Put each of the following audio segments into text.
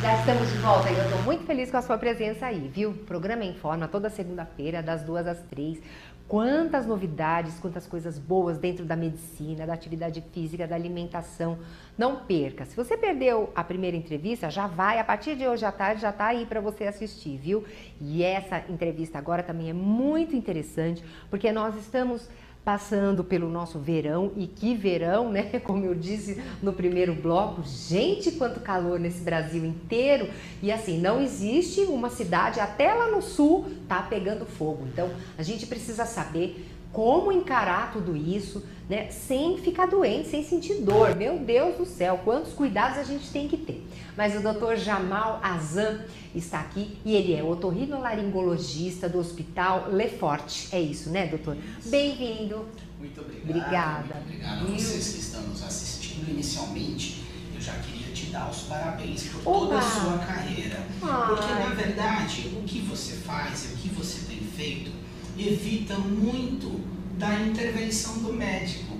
Já estamos de volta e eu estou muito feliz com a sua presença aí, viu? Programa em Forma, toda segunda-feira, das 2 às 3. Quantas novidades, quantas coisas boas dentro da medicina, da atividade física, da alimentação. Não perca. Se você perdeu a primeira entrevista, já vai, a partir de hoje à tarde, já está aí para você assistir, viu? E essa entrevista agora também é muito interessante, porque nós estamos passando pelo nosso verão, e que verão, né? Como eu disse no primeiro bloco, gente, quanto calor nesse Brasil inteiro. E assim, não existe uma cidade, até lá no sul, tá pegando fogo. Então, a gente precisa saber como encarar tudo isso, né? Sem ficar doente, sem sentir dor. Meu Deus do céu, quantos cuidados a gente tem que ter. Mas o Dr. Jamal Azam está aqui e ele é otorrinolaringologista do Hospital Lefort. É isso, né, doutor? Bem-vindo. Muito obrigado. Obrigada. Muito obrigado a vocês que estão nos assistindo. Inicialmente, eu já queria te dar os parabéns por toda a sua carreira. Porque, na verdade, o que você faz e o que você tem feito evita muito da intervenção do médico.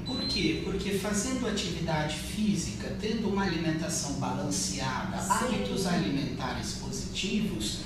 Por quê? Porque fazendo atividade física, tendo uma alimentação balanceada, hábitos alimentares positivos,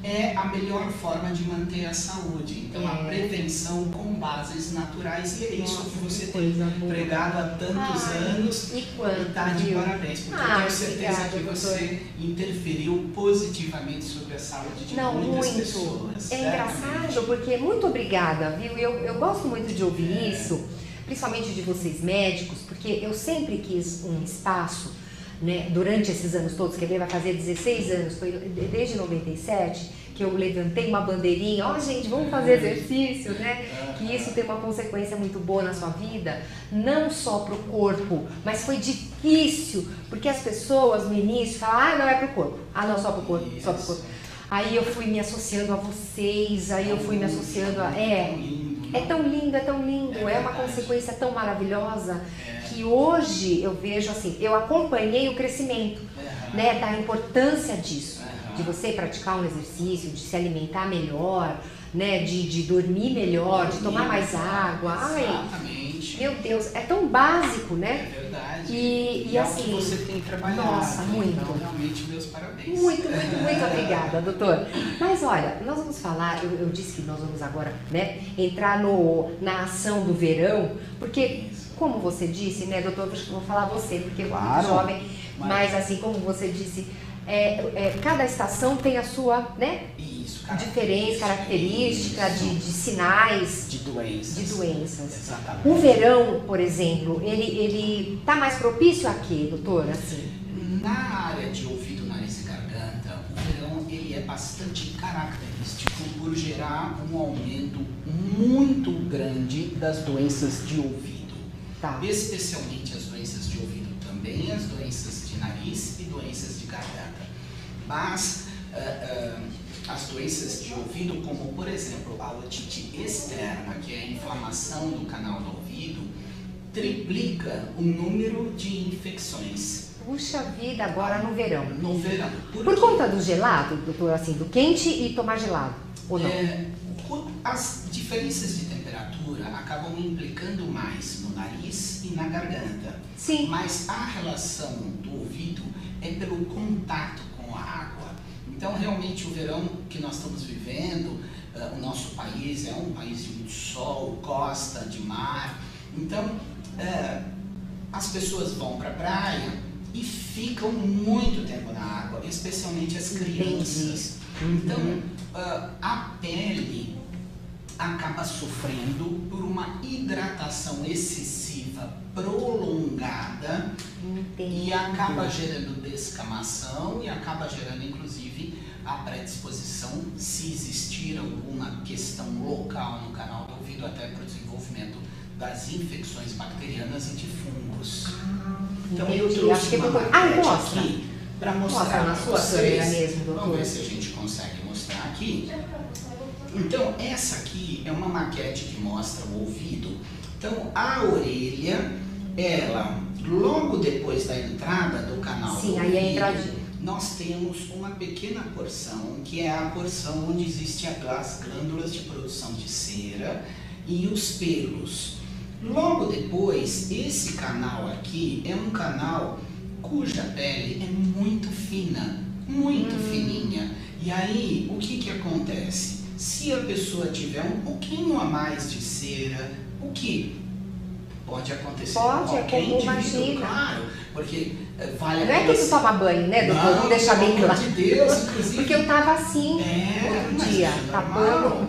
é a melhor forma de manter a saúde. Então, a prevenção com bases naturais, e é isso que você tem pregado há tantos anos, e está de parabéns, porque eu tenho certeza que você interferiu positivamente sobre a saúde de muitas pessoas. É engraçado, porque muito obrigada, viu? Eu gosto muito de ouvir isso, principalmente de vocês médicos, porque eu sempre quis um espaço, né, durante esses anos todos, que ele vai fazer 16 anos, foi desde 97 que eu levantei uma bandeirinha, ó gente, vamos fazer exercício, né, que isso tem uma consequência muito boa na sua vida, não só pro corpo, mas foi difícil, porque as pessoas no início falam, não é pro corpo, não, só pro corpo, só pro corpo. Aí eu fui me associando a vocês, aí eu fui me associando a... É tão lindo, é uma consequência tão maravilhosa que hoje eu vejo assim, eu acompanhei o crescimento, né, da importância disso, de você praticar um exercício, de se alimentar melhor, né, de dormir melhor, de tomar mais água. Exatamente. Meu Deus, é tão básico, né? É verdade. E assim, que você tem trabalhado. Nossa, muito. Então, realmente, meus parabéns. Muito obrigada, doutor. Mas olha, nós vamos falar, eu disse que nós vamos agora, né, entrar na ação do verão, porque, como você disse, né, doutor, eu vou falar você, porque eu sou muito jovem, mas assim, como você disse, cada estação tem a sua, né, diferença, característica de sinais de doenças. Exatamente. O verão, por exemplo, ele tá mais propício a quê, doutor? Assim? Na área de ouvido, nariz e garganta, o verão ele é bastante característico por gerar um aumento muito grande das doenças de ouvido. Especialmente as doenças de ouvido, também as doenças de nariz e doenças de garganta. Mas as doenças de ouvido, como por exemplo a otite externa, que é a inflamação do canal do ouvido, triplica o número de infecções. Puxa vida, agora no verão. No verão. Por conta do gelado, doutor, assim, do quente e tomar gelado, ou não? As diferenças de temperatura acabam implicando mais no nariz e na garganta. Sim. Mas a relação do ouvido é pelo contato com a água. Então, realmente, o verão que nós estamos vivendo, o nosso país é um país de muito sol, costa, de mar. Então, as pessoas vão para a praia e ficam muito tempo na água, especialmente as crianças. Então, a pele acaba sofrendo por uma hidratação excessiva, prolongada, e acaba gerando descamação e acaba gerando, inclusive, a predisposição, se existir alguma questão local no canal do ouvido, até para o desenvolvimento das infecções bacterianas e de fungos. Então, eu trouxe uma maquete aqui para mostrar na sua câmera mesmo, doutor. Vamos ver se a gente consegue mostrar aqui. Então, essa aqui é uma maquete que mostra o ouvido. Então, a orelha, ela, logo depois da entrada do canal do ouvido, nós temos uma pequena porção, que é a porção onde existem as glândulas de produção de cera e os pelos. Logo depois, esse canal aqui é um canal cuja pele é muito fina, muito fininha. E aí, o que acontece? Se a pessoa tiver um pouquinho a mais de cera, o que pode acontecer? Pode, é comum, imagina. Claro, porque vale a pena. Não é que tu toma banho, né, doutor? Vamos deixar bem claro. Pelo amor de Deus, inclusive. Porque eu tava assim outro dia, tapando.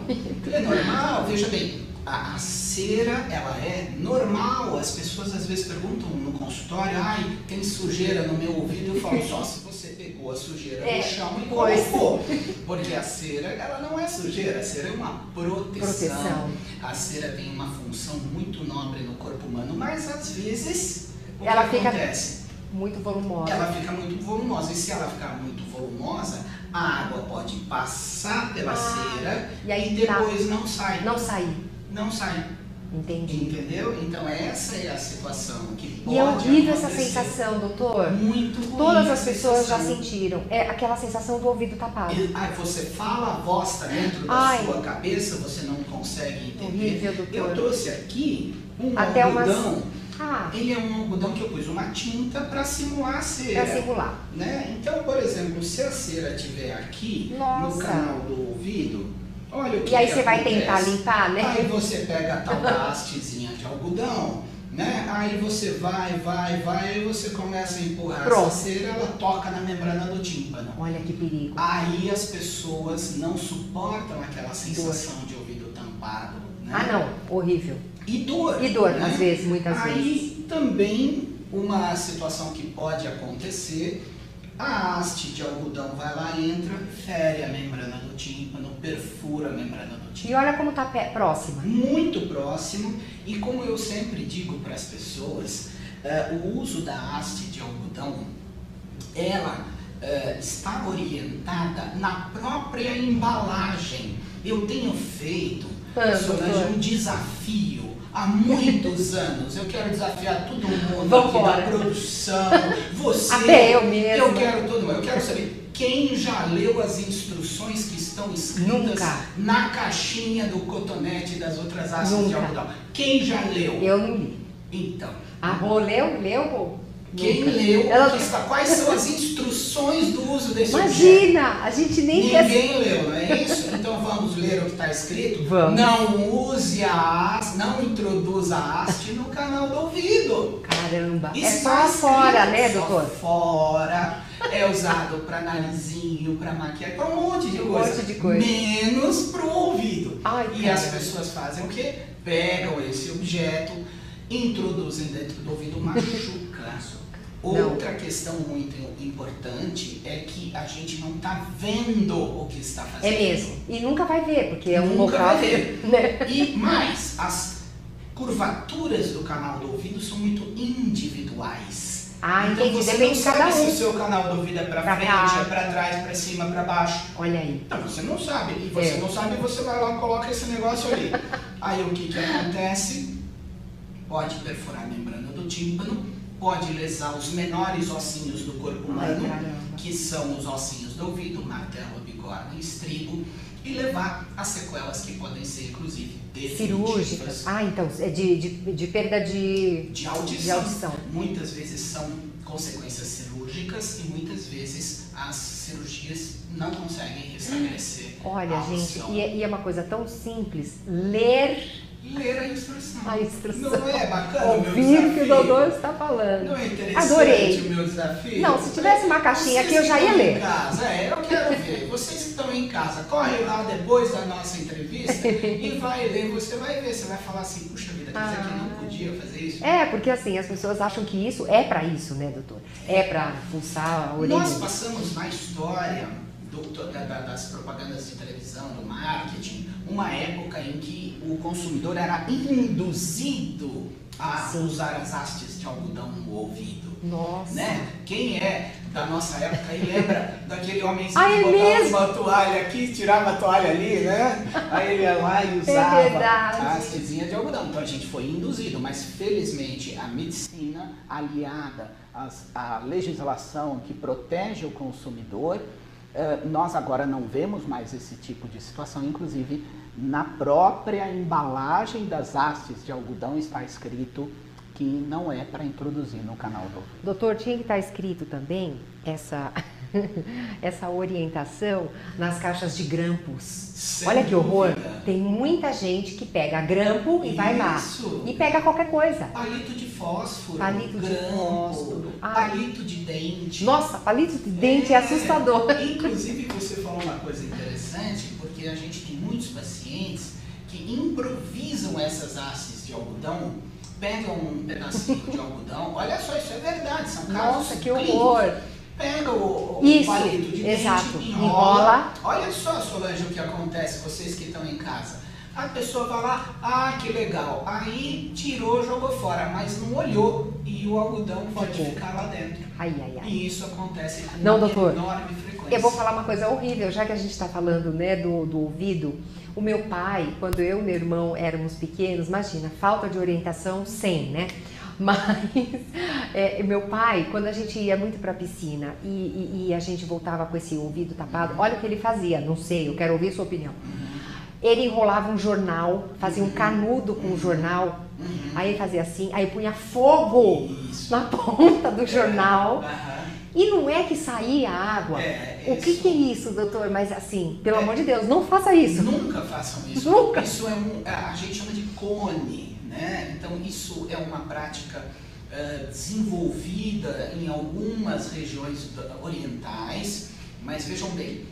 É normal, veja bem. A cera, ela é normal. As pessoas às vezes perguntam no consultório, ai, tem sujeira no meu ouvido. Eu falo, só se você pegou a sujeira do chão e colocou. Porque a cera, ela não é sujeira, a cera é uma proteção. A cera tem uma função muito nobre no corpo humano, mas às vezes, o que acontece? Muito volumosa. Ela fica muito volumosa. E se ela ficar muito volumosa, a água pode passar pela cera e depois não sai. Não sai. Entendi. Entendeu? Então essa é a situação que pode E é horrível acontecer. essa sensação, doutor. Muito ruim. Todas as pessoas já sentiram. É aquela sensação do ouvido tapado. Você fala, a voz está dentro da sua cabeça, você não consegue entender. Horrível, doutor. Eu trouxe aqui um algodão. Ele é um algodão que eu pus uma tinta para simular a cera. Para simular. Né? Então, por exemplo, se a cera estiver aqui no canal do ouvido, olha o que E aí que você vai acontece. tentar limpar, né? Aí você pega a tal da hastezinha de algodão, né? Aí você vai, aí você começa a empurrar essa cera, ela toca na membrana do tímpano. Olha que perigo. Aí as pessoas não suportam aquela sensação de ouvido tampado, né? Ah, não, horrível. E dor. E dor, né? às vezes, muitas vezes. Aí também uma situação que pode acontecer, a haste de algodão vai lá, entra, fere a membrana do tímpano, perfura a membrana do tímpano. E olha como está próxima. Muito próximo. E como eu sempre digo para as pessoas, o uso da haste de algodão, ela está orientada na própria embalagem. Eu tenho feito, Solange, um desafio há muitos anos. Eu quero desafiar todo mundo aqui da produção, você. Até eu mesmo. Eu quero todo mundo. Eu quero saber quem já leu as instruções que estão escritas na caixinha do cotonete e das outras hastes de algodão. Quem já leu? Eu não li. Então. Leu? Quem leu? Quais são as instruções do uso desse objeto? Imagina, a gente nem Ninguém leu, não é isso? Então vamos ler o que está escrito? Vamos. Não use a haste, não introduza a haste no canal do ouvido. Caramba, Isso é só fora, né, doutor? Só fora, é usado para narizinho, para maquiagem, para um monte de coisa. Menos para o ouvido. E as pessoas fazem o quê? Pegam esse objeto, introduzem dentro do ouvido, machuca. Outra questão muito importante é que a gente não está vendo o que está fazendo. É mesmo. E nunca vai ver, porque é um Nunca local... vai ver. Né? E mais, as curvaturas do canal do ouvido são muito individuais. Ah, então entendi. você Depende não de cada sabe um. se o seu canal do ouvido é para frente, é para trás, para cima, para baixo. Olha aí. Então você não sabe. E você não sabe, você vai lá e coloca esse negócio ali. Aí o que acontece? Pode perfurar a membrana do tímpano, pode lesar os menores ossinhos do corpo humano, que são os ossinhos do ouvido, martelo, bigorna e estribo, e levar a sequelas que podem ser, inclusive, cirúrgicas. Então, é de perda de audição. Muitas vezes são consequências cirúrgicas e muitas vezes as cirurgias não conseguem restabelecer. Olha, gente, e é uma coisa tão simples, ler a instrução. A instrução. Não é bacana o meu desafio? Ouvir o que o doutor está falando. Não é interessante Adorei. O meu desafio? Não, se tivesse uma caixinha aqui eu já ia ler. Em casa, eu quero ver. Vocês que estão em casa, corre lá depois da nossa entrevista e vai ler. Você vai ver, você vai falar assim, puxa vida, quer dizer que não podia fazer isso? Porque assim, as pessoas acham que isso é para isso, né, doutor? É para pulsar a orelha. Nós passamos na história das propagandas de televisão, do marketing, uma época em que o consumidor era induzido a usar as hastes de algodão no ouvido. Nossa! Né? Quem é da nossa época e lembra daquele homenzinho que botava uma toalha aqui, tirava a toalha ali, né? Aí ele ia lá e usava a hastezinha de algodão. Então a gente foi induzido, mas felizmente a medicina aliada à legislação que protege o consumidor, nós agora não vemos mais esse tipo de situação, inclusive na própria embalagem das hastes de algodão está escrito que não é para introduzir no canal do ouvido. Doutor, tinha que estar escrito também essa orientação nas caixas de grampos. Sem Olha que horror. dúvida. Tem muita gente que pega grampo e vai lá. Isso. E pega qualquer coisa. Palito de fósforo, Palito de grampo, fósforo. Ai. palito de dente. Nossa, palito de dente é assustador. Inclusive, você falou uma coisa interessante, porque a gente tem muitos pacientes que improvisam essas hastes de algodão, pegam um pedacinho de algodão, olha só, isso é verdade, são casos Nossa, que clínicos. horror. Pega o Isso, palito de exato. dente, Enrola. Olha só, Solange, o que acontece, vocês que estão em casa. A pessoa vai lá, que legal. Aí tirou, jogou fora, mas não olhou e o algodão pode ficar lá dentro. Ai, ai, ai. E isso acontece com Não, uma doutor, enorme frequência. eu vou falar uma coisa horrível, já que a gente está falando, né, do ouvido. O meu pai, quando eu e meu irmão éramos pequenos, imagina, falta de orientação 100, né? Mas meu pai, quando a gente ia muito para a piscina e a gente voltava com esse ouvido tapado, olha o que ele fazia, não sei, eu quero ouvir sua opinião. Ele enrolava um jornal, fazia um canudo com o jornal, aí ele fazia assim, aí punha fogo na ponta do jornal. E não é que saía água. O que é isso, doutor? Mas assim, pelo amor de Deus, não faça isso. Nunca façam isso. Nunca. Isso é a gente chama de cone, né? Então isso é uma prática desenvolvida em algumas regiões orientais, mas vejam bem,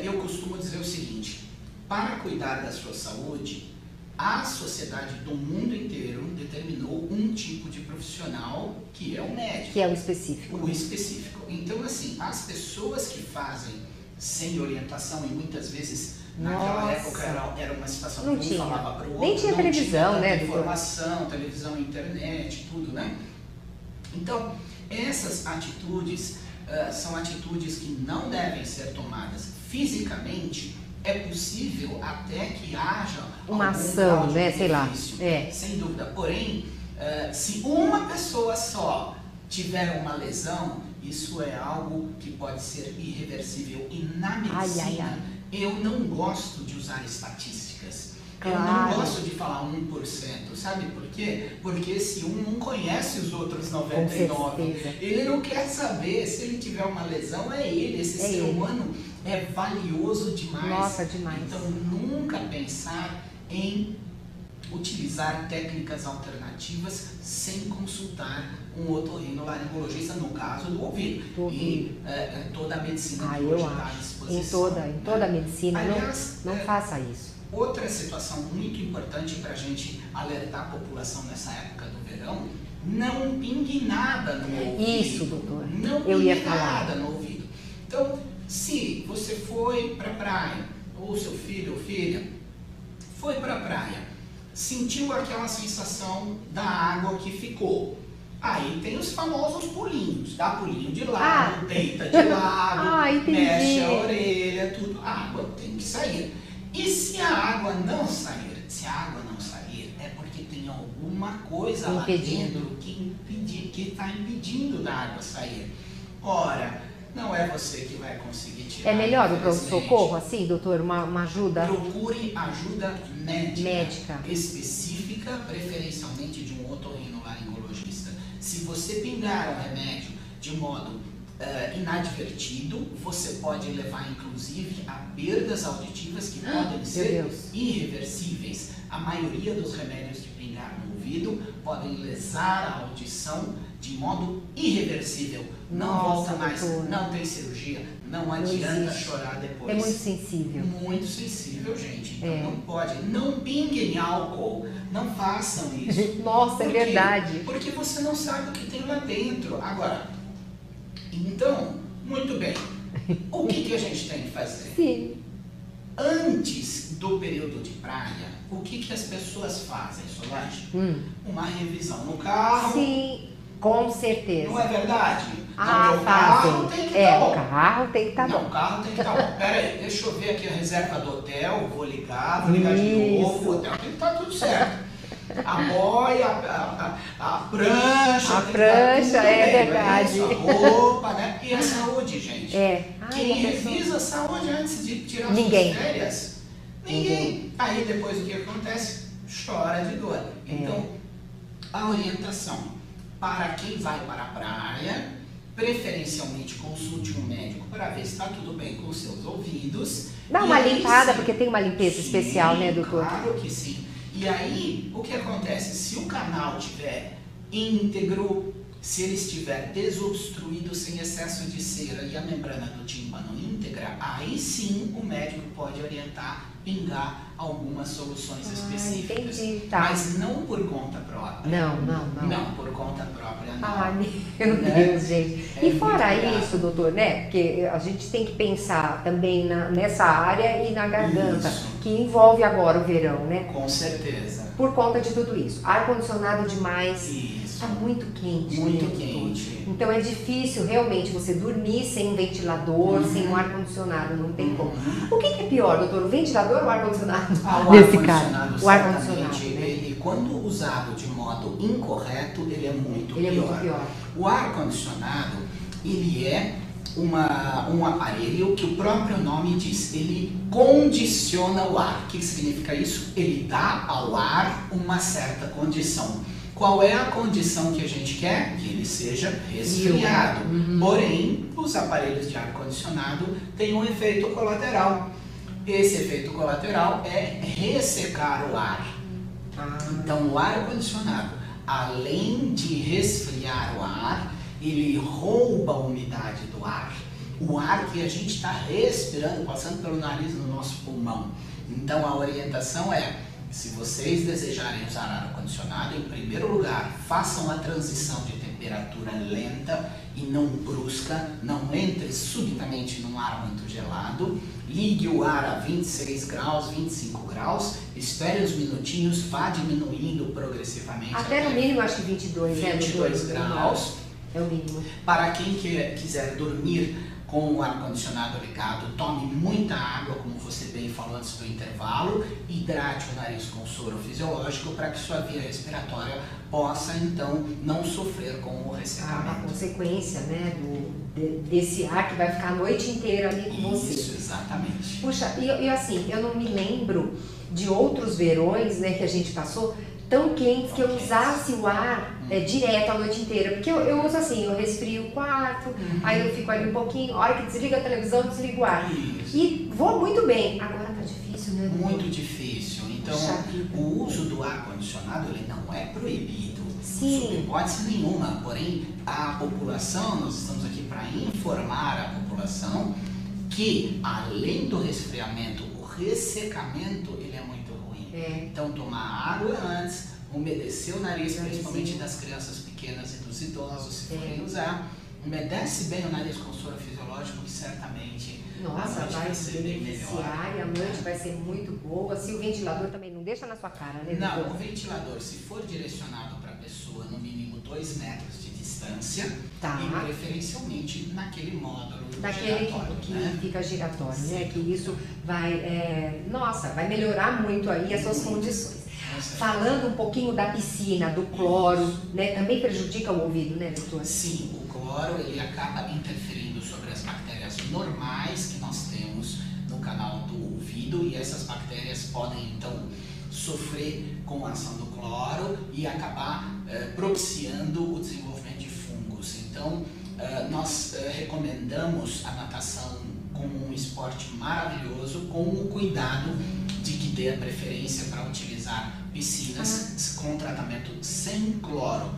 eu costumo dizer o seguinte: para cuidar da sua saúde, a sociedade do mundo inteiro determinou um tipo de profissional que é o médico. Que é o específico. O específico. Então, assim, as pessoas que fazem sem orientação, e muitas vezes naquela época era uma situação não que um falava para o outro. Nem tinha televisão, né? Informação, televisão, internet, tudo, né? Então, essas atitudes são atitudes que não devem ser tomadas fisicamente. É possível até que haja uma ação, né? Sei lá. Sem dúvida. Porém, se uma pessoa só tiver uma lesão, isso é algo que pode ser irreversível. E na medicina, eu não gosto de usar estatísticas. Claro. Eu não gosto de falar 1%, sabe por quê? Porque esse 1 não conhece os outros 99. Ele não quer saber, se ele tiver uma lesão, é ele. Esse ser humano é valioso demais. Nossa, demais. Então, nunca pensar em utilizar técnicas alternativas sem consultar um otorrinolaringologista, no caso do ouvido. E toda a medicina que hoje está à disposição. Em toda a medicina, aliás, não faça isso. Outra situação muito importante para a gente alertar a população nessa época do verão: não pingue nada no ouvido. Isso, doutor. Não pingue nada no ouvido. Então, se você foi para a praia, ou seu filho ou filha foi para a praia, sentiu aquela sensação da água que ficou, aí tem os famosos pulinhos, dá pulinho de lado, deita de lado, mexe a orelha, tudo, a água tem que sair. E se a água não sair, é porque tem alguma coisa lá dentro que está impedindo da água sair. Ora, não é você que vai conseguir tirar. É melhor o pronto-socorro, assim, doutor, uma ajuda? Procure ajuda médica específica, preferencialmente de um otorrinolaringologista. Se você pingar um remédio de modo inadvertido, você pode levar inclusive a perdas auditivas que podem ser irreversíveis. A maioria dos remédios de pingar no ouvido podem lesar a audição de modo irreversível. Não volta mais, não tem cirurgia, não adianta chorar depois. É muito sensível. Muito sensível, gente. Então não pode. Não pinguem álcool, não façam isso. Nossa, é verdade. Porque você não sabe o que tem lá dentro. Agora, então, muito bem. O que a gente tem que fazer? Sim. Antes do período de praia, o que as pessoas fazem, Solange? Uma revisão no carro. Sim, com certeza. Não é verdade? Fazem. O carro tem que estar bom. O carro tem que estar bom. O carro tem que estar bom. Pera aí, deixa eu ver aqui a reserva do hotel, vou ligar de novo. O hotel tem que estar tudo certo. A boia, a prancha. A prancha, é verdade. A roupa, né? E a saúde, gente. Quem Ai, revisa a saúde antes de tirar suas férias? Ninguém. Aí depois o que acontece? Chora de dor. Então, A orientação para quem vai para a praia, preferencialmente consulte um médico para ver se está tudo bem com os seus ouvidos. Dá uma limpada, porque tem uma limpeza especial, né, doutor? Claro que sim. E aí, o que acontece? Se o canal estiver íntegro, se ele estiver desobstruído, sem excesso de cera e a membrana do tímpano íntegra, aí sim o médico pode orientar, pingar algumas soluções específicas. Entendi, tá. Mas não por conta própria. Não. Não, por conta própria não. Ah, meu Deus, gente. É E fora muito isso, doutor, né? Porque a gente tem que pensar também nessa área e na garganta, Isso. que envolve agora o verão, né? Com certeza. Por conta de tudo isso. Ar-condicionado demais. Isso. Está muito quente. Muito né, quente. doutor? Então é difícil realmente você dormir sem ventilador, sem um ar-condicionado, não tem como. O que é pior, doutor? O ventilador ou o ar-condicionado? O Nesse caso, ar-condicionado, o ar-condicionado, certamente, né? ele, quando usado de modo incorreto, ele é muito pior. Ele é muito pior. O ar-condicionado, ele é um aparelho que o próprio nome diz, ele condiciona o ar. O que significa isso? Ele dá ao ar uma certa condição. Qual é a condição que a gente quer? Que ele seja resfriado. Porém, os aparelhos de ar-condicionado têm um efeito colateral. Esse efeito colateral é ressecar o ar. Então, o ar-condicionado, além de resfriar o ar, ele rouba a umidade do ar. O ar que a gente está respirando, passando pelo nariz no nosso pulmão. Então, a orientação é, se vocês desejarem usar ar-condicionado, em primeiro lugar, façam a transição de temperatura lenta e não brusca, não entre subitamente num ar muito gelado, ligue o ar a 26 graus, 25 graus, espere uns minutinhos, vá diminuindo progressivamente. Até no mínimo, acho que 22, né? 22 graus. É o mínimo. Para quem quiser dormir com o ar-condicionado ligado, tome muita água, como você bem falou antes do intervalo, hidrate o nariz com soro fisiológico para que sua via respiratória possa, então, não sofrer com o ressecamento. A consequência, né, desse ar que vai ficar a noite inteira ali com você. Isso, exatamente. Puxa, e assim, eu não me lembro de outros verões, né, que a gente passou, tão quentes que eu usasse o ar direto a noite inteira. Porque eu uso assim, eu resfrio o quarto, aí eu fico ali um pouquinho, a hora que desliga a televisão, eu desligo o ar. Isso. E vou muito bem. Agora tá difícil, né? Muito difícil. Então, o uso do ar-condicionado, ele não é proibido. Sim. Sob hipótese nenhuma. Porém, a população, nós estamos aqui para informar a população que, além do resfriamento, o ressecamento, ele é muito ruim. Então, tomar água antes, umedecer o nariz, principalmente das crianças pequenas e dos idosos, se forem usar. Umedece bem o nariz com soro fisiológico, que certamente a noite vai ser bem melhor. E a noite vai ser muito boa. Se o ventilador também não deixa na sua cara, né? Não, o ventilador, se for direcionado para a pessoa, no mínimo 2 metros de distância, e preferencialmente naquele módulo giratório, que né? fica giratório, né? Que isso vai, vai melhorar muito aí as suas condições. Falando um pouquinho da piscina, do cloro, né? Também prejudica o ouvido, né, doutor? Sim, o cloro, ele acaba interferindo sobre as bactérias normais que nós temos no canal do ouvido, e essas bactérias podem, então, sofrer com a ação do cloro e acabar propiciando o desenvolvimento de fungos. Então, nós recomendamos a natação como um esporte maravilhoso, com o cuidado de que dê a preferência para utilizar piscinas com tratamento sem cloro.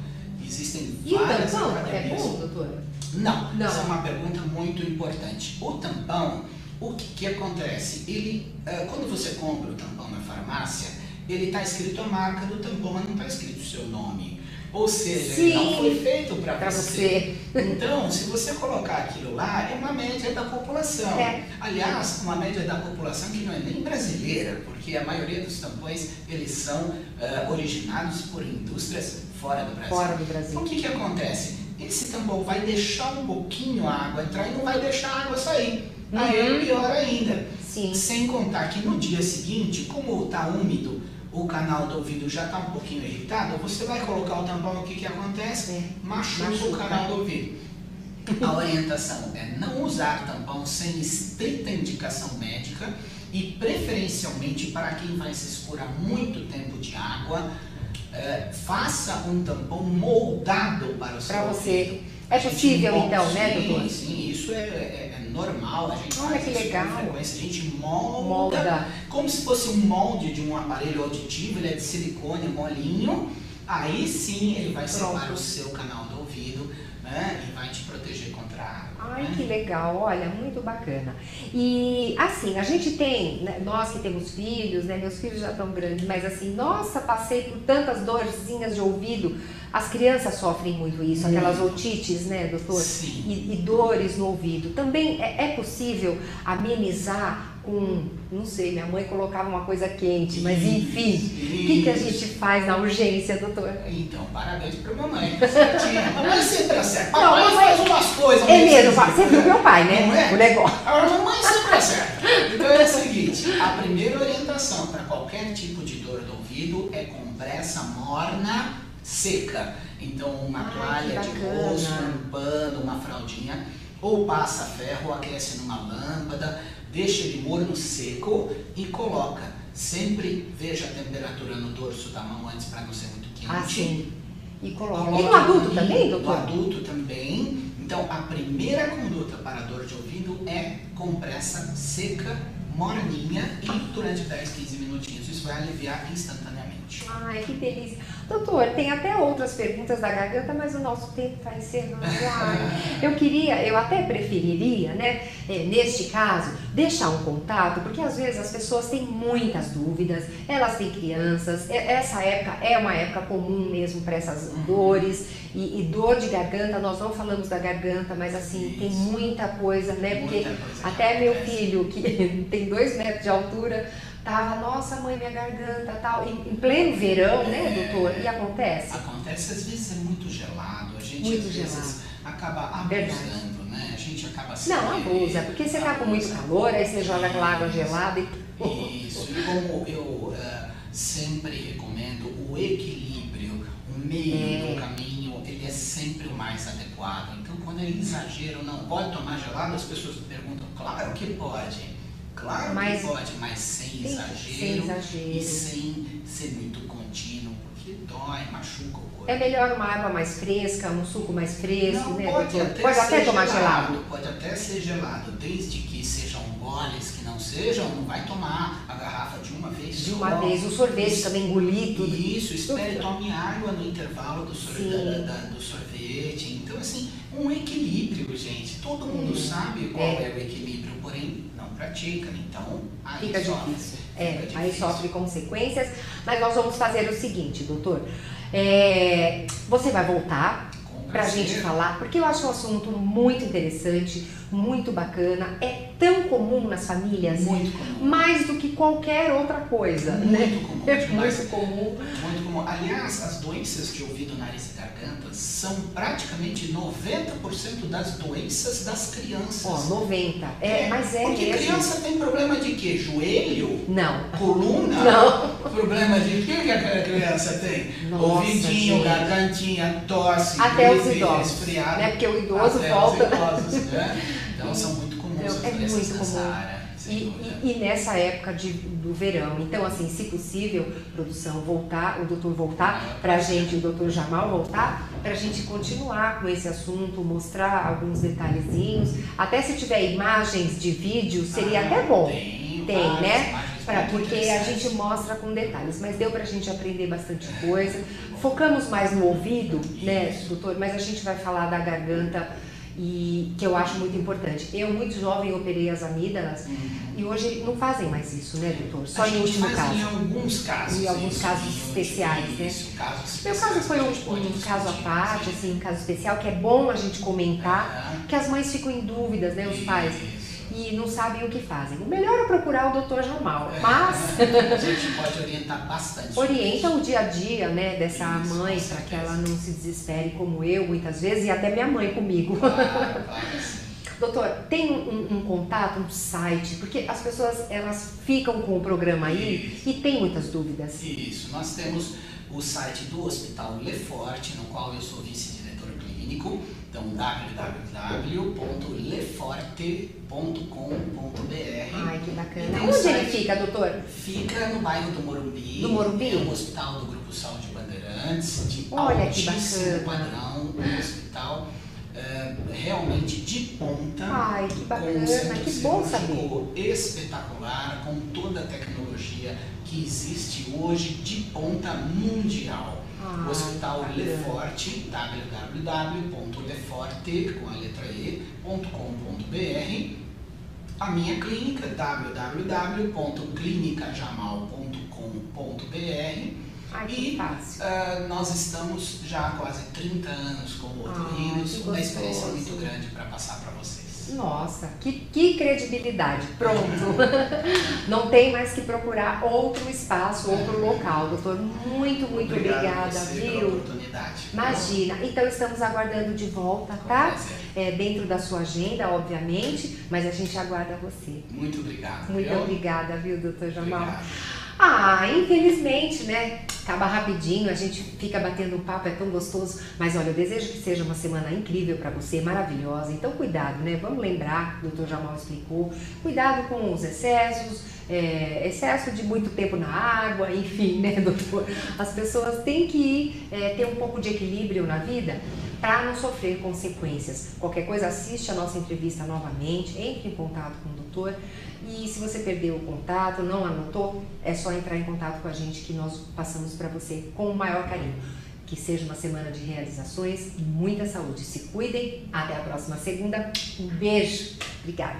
Existem várias academias. É bom, doutora? Não, essa é uma pergunta muito importante. O tampão, o que acontece? Ele, quando você compra o tampão na farmácia, ele está escrito a marca do tampão, mas não está escrito o seu nome. Ou seja, ele não foi feito para você. Então, se você colocar aquilo lá, é uma média da população. Aliás, uma média da população que não é nem brasileira, porque a maioria dos tampões, eles são originados por indústrias fora do Brasil. Fora do Brasil. Então, o que acontece? Esse tampão vai deixar um pouquinho a água entrar e não vai deixar a água sair. Aí é pior ainda. Sim. Sem contar que no dia seguinte, como está úmido, o canal do ouvido já está um pouquinho irritado, você vai colocar o tampão, o que acontece? Machuca o canal do ouvido. A orientação é não usar tampão sem estrita indicação médica e preferencialmente para quem vai se expor a muito tempo de água, faça um tampão moldado para o seu ouvido. É possível então, né, doutor? Sim, isso é normal. A gente Olha faz que isso legal. com frequência. A gente molda como se fosse um molde de um aparelho auditivo, ele é de silicone molinho. Aí sim ele vai separar o seu canal do ouvido, né, e vai te proteger contra a água. Ai, né? que legal, olha, muito bacana. E assim, a gente tem, né, nós que temos filhos, né, meus filhos já estão grandes, mas assim, nossa, passei por tantas dorzinhas de ouvido. As crianças sofrem muito isso, aquelas otites, né, doutor? Sim. E dores no ouvido. Também é possível amenizar com, não sei, minha mãe colocava uma coisa quente, mas enfim, o que a gente faz na urgência, doutor? Então, parabéns pra mamãe, certinho. A mamãe sempre acerta. Não, Papai faz umas coisas. É mesmo, você viu meu pai, né? Não é? O negócio. A mamãe sempre acerta. Então é o seguinte, a primeira orientação para qualquer tipo de dor do ouvido é compressa morna seca. Então uma toalha de rosto, um pano, uma fraldinha, ou passa ferro, aquece numa lâmpada, deixa ele morno seco e coloca. Sempre veja a temperatura no dorso da mão antes para não ser muito quente. Ah, sim. E coloca. E no adulto também, doutor? No adulto também. Então a primeira conduta para dor de ouvido é compressa seca, morninha e durante 10, 15 minutinhos. Isso vai aliviar instantaneamente. Ai, que delícia. Doutor, tem até outras perguntas da garganta, mas o nosso tempo está encerrando. Eu até preferiria, né, neste caso, deixar um contato, porque às vezes as pessoas têm muitas dúvidas, elas têm crianças, essa época é uma época comum mesmo para essas dores, e dor de garganta, nós não falamos da garganta, mas assim, tem muita coisa, né, porque até meu filho, que tem 2 metros de altura, tava, nossa mãe, minha garganta, tal, em pleno verão, né, doutor? E acontece? Acontece, às vezes é muito gelado, a gente muito às vezes acaba abusando, né? A gente acaba Não, abusa, porque você tá com muito calor, aí você joga aquela água gelada e... Isso, e como eu sempre recomendo, o equilíbrio, o meio do caminho, ele é sempre o mais adequado. Então, quando é exagero, não pode tomar gelado, as pessoas perguntam, claro que pode. Claro que pode, mas sem exagero e sem ser muito contínuo, porque dói, machuca o corpo. É melhor uma água mais fresca, um suco mais fresco, não, né? Pode até tomar gelado. Pode até ser gelado, desde que sejam goles que não sejam, não vai tomar a garrafa de uma vez só. De uma vez, o sorvete também engolir tudo. Isso, espere, tome água no intervalo do sorvete. Então, assim, um equilíbrio, gente. Todo mundo sabe qual é o equilíbrio, porém não pratica, então aí fica difícil. Aí sofre consequências, mas nós vamos fazer o seguinte, doutor. Você vai voltar para a gente falar, porque eu acho um assunto muito interessante, muito bacana, é tão comum nas famílias, muito comum, mais do que qualquer outra coisa, muito comum, muito comum. Muito comum. Aliás, as doenças de ouvido, nariz e garganta são praticamente 90% das doenças das crianças. Ó, 90. Mas porque mesmo. Criança tem problema de quê? Joelho? Não. Coluna? Não. Problema de quê que a criança tem? Nossa, ouvidinho, gente. Gargantinha, tosse, até gripe, os idosos, resfriado. né? Porque o idoso até volta. Os idosos, né? Então são muito comuns as doenças nessa área. E nessa época do verão. Então, assim, se possível, produção, o doutor voltar pra gente, o doutor Jamal voltar, pra gente continuar com esse assunto, mostrar alguns detalhezinhos. Até se tiver imagens de vídeo, seria até bom. Tem, né? Porque a gente mostra com detalhes, mas deu pra gente aprender bastante coisa. Focamos mais no ouvido, né, doutor? Mas a gente vai falar da garganta, e que eu acho muito importante. Eu, muito jovem, operei as amígdalas e hoje não fazem mais isso, né, doutor? Só em último caso. Em alguns casos. Em alguns casos especiais, né? Meu caso foi um caso à parte, assim, um caso especial, que é bom a gente comentar, que as mães ficam em dúvidas, né, os pais, e não sabem o que fazem. O melhor é procurar o Dr. Jamal, mas... A gente pode orientar bastante. Orienta o dia a dia, né, dessa mãe, para que ela não se desespere como eu, muitas vezes, e até minha mãe comigo. Claro. Doutor, tem um contato, um site, porque as pessoas, elas ficam com o programa aí e tem muitas dúvidas. Isso, nós temos o site do Hospital Lefort, no qual eu sou vice-diretor clínico. clínico. Então, www.leforte.com.br. Ai, que bacana. Onde ele fica, doutor? Fica no bairro do Morumbi. Do Morumbi? É um hospital do Grupo Saúde Bandeirantes, de Olha, que altíssimo bacana. padrão, um hospital realmente de ponta. Ai, que bacana, com um centro que bom cirúrgico espetacular, com toda a tecnologia que existe hoje de ponta mundial. O Hospital Leforte, www.leforte, com a letra E.com.br. A minha clínica, www.clinicajamal.com.br. Ai, que fácil. Nós estamos já há quase 30 anos com o Otorrinos, uma experiência muito grande para passar para vocês. Nossa, que credibilidade. Pronto. Não tem mais que procurar outro espaço, outro local. Doutor, muito obrigada, você viu? pela oportunidade. Imagina. Então estamos aguardando de volta, tá? Dentro da sua agenda, obviamente, mas a gente aguarda você. Muito obrigado. Muito obrigada, viu, doutor Jamal? Obrigado. Infelizmente, né? Acaba rapidinho, a gente fica batendo um papo, é tão gostoso. Mas olha, eu desejo que seja uma semana incrível para você, maravilhosa. Então cuidado, né? Vamos lembrar, o doutor Jamal explicou, cuidado com os excessos, excesso de muito tempo na água, enfim, né, doutor? As pessoas têm que ter um pouco de equilíbrio na vida para não sofrer consequências. Qualquer coisa, assiste a nossa entrevista novamente, entre em contato com o doutor. E se você perdeu o contato, não anotou, é só entrar em contato com a gente que nós passamos para você com o maior carinho. Que seja uma semana de realizações e muita saúde. Se cuidem, até a próxima segunda. Um beijo. Obrigada.